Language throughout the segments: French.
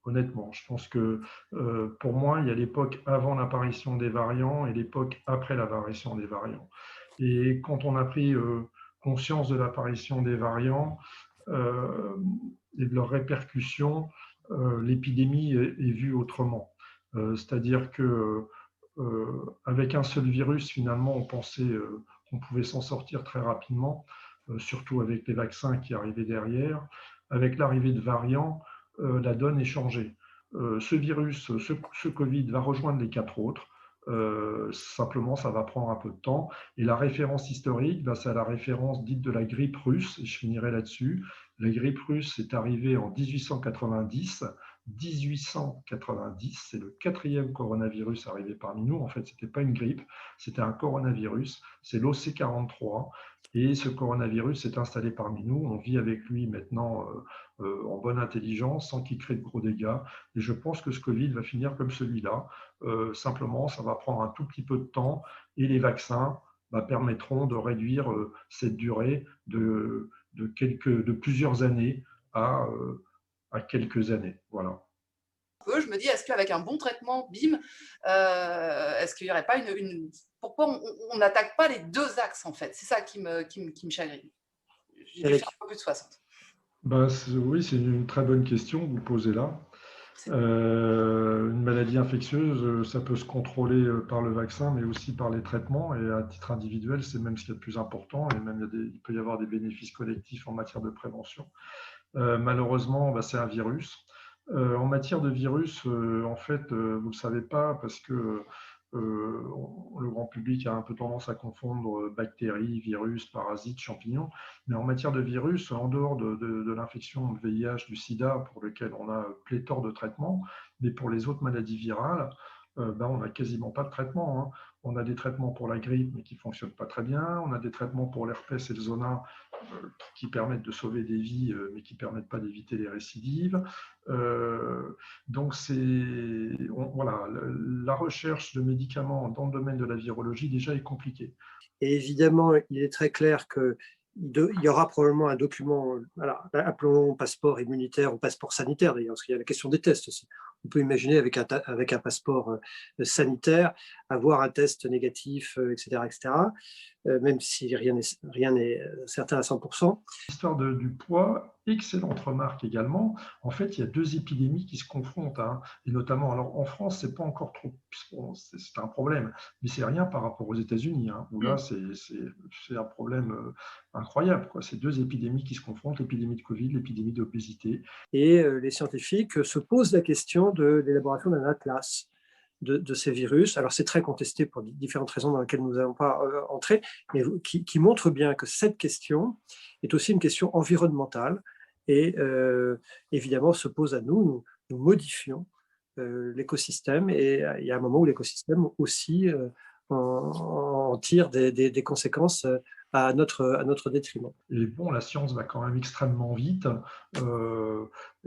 honnêtement. Je pense que pour moi, il y a l'époque avant l'apparition des variants et l'époque après l'apparition des variants. Et quand on a pris conscience de l'apparition des variants euh, et de leurs répercussions, l'épidémie est vue autrement. C'est-à-dire que avec un seul virus, finalement, on pensait qu'on pouvait s'en sortir très rapidement, surtout avec les vaccins qui arrivaient derrière. Avec l'arrivée de variants, la donne est changée. Ce virus, ce Covid va rejoindre les 4 autres. Simplement, ça va prendre un peu de temps. Et la référence historique, bah, c'est la référence dite de la grippe russe, et je finirai là-dessus. La grippe russe est arrivée en 1890. 1890, c'est le 4e coronavirus arrivé parmi nous. En fait, ce n'était pas une grippe, c'était un coronavirus. C'est l'OC43. Et ce coronavirus s'est installé parmi nous. On vit avec lui maintenant en bonne intelligence, sans qu'il crée de gros dégâts. Et je pense que ce Covid va finir comme celui-là. Simplement, ça va prendre un tout petit peu de temps et les vaccins permettront de réduire cette durée de plusieurs années à, à quelques années. Voilà. Je me dis, est-ce qu'avec un bon traitement, bim, est-ce qu'il n'y aurait pas Pourquoi on n'attaque pas les deux axes, en fait? C'est ça qui me chagrine. J'ai dû faire un peu plus de 60. Oui, c'est une très bonne question que vous posez là. Une maladie infectieuse, ça peut se contrôler par le vaccin, mais aussi par les traitements. Et à titre individuel, c'est même ce qu'il y a de plus important. Et même il peut y avoir des bénéfices collectifs en matière de prévention. Malheureusement, c'est un virus. En matière de virus, en fait, vous ne le savez pas parce que le grand public a un peu tendance à confondre bactéries, virus, parasites, champignons. Mais en matière de virus, en dehors de l'infection de VIH, du sida, pour lequel on a pléthore de traitements, mais pour les autres maladies virales, on n'a quasiment pas de traitement, hein. On a des traitements pour la grippe, mais qui ne fonctionnent pas très bien. On a des traitements pour l'herpès et le zona qui permettent de sauver des vies, mais qui ne permettent pas d'éviter les récidives. Donc, voilà, la recherche de médicaments dans le domaine de la virologie déjà est compliquée. Et évidemment, il est très clair qu'il y aura probablement un document, voilà, appelons passeport immunitaire ou passeport sanitaire d'ailleurs, parce qu'il y a la question des tests aussi. On peut imaginer avec un passeport sanitaire avoir un test négatif, etc., etc., même si rien n'est certain à 100%. L'histoire du poids, excellente remarque également. En fait, il y a deux épidémies qui se confrontent, hein, et notamment, alors en France, c'est pas encore trop, bon, c'est un problème, mais c'est rien par rapport aux États-Unis, hein, où là, c'est un problème incroyable, quoi. C'est deux épidémies qui se confrontent, l'épidémie de Covid, l'épidémie d'obésité. Et les scientifiques se posent la question de l'élaboration d'un atlas de ces virus. Alors, c'est très contesté pour différentes raisons dans lesquelles nous n'allons pas entrer, mais qui montre bien que cette question est aussi une question environnementale et évidemment se pose à nous. Nous modifions l'écosystème et il y a un moment où l'écosystème aussi en tire des conséquences à notre détriment. Et bon, la science va quand même extrêmement vite et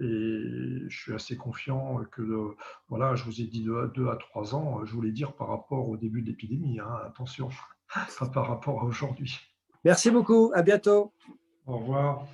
je suis assez confiant que, voilà, je vous ai dit 2 à 3 ans, je voulais dire par rapport au début de l'épidémie, hein, attention, pas par rapport à aujourd'hui. Merci beaucoup, à bientôt. Au revoir.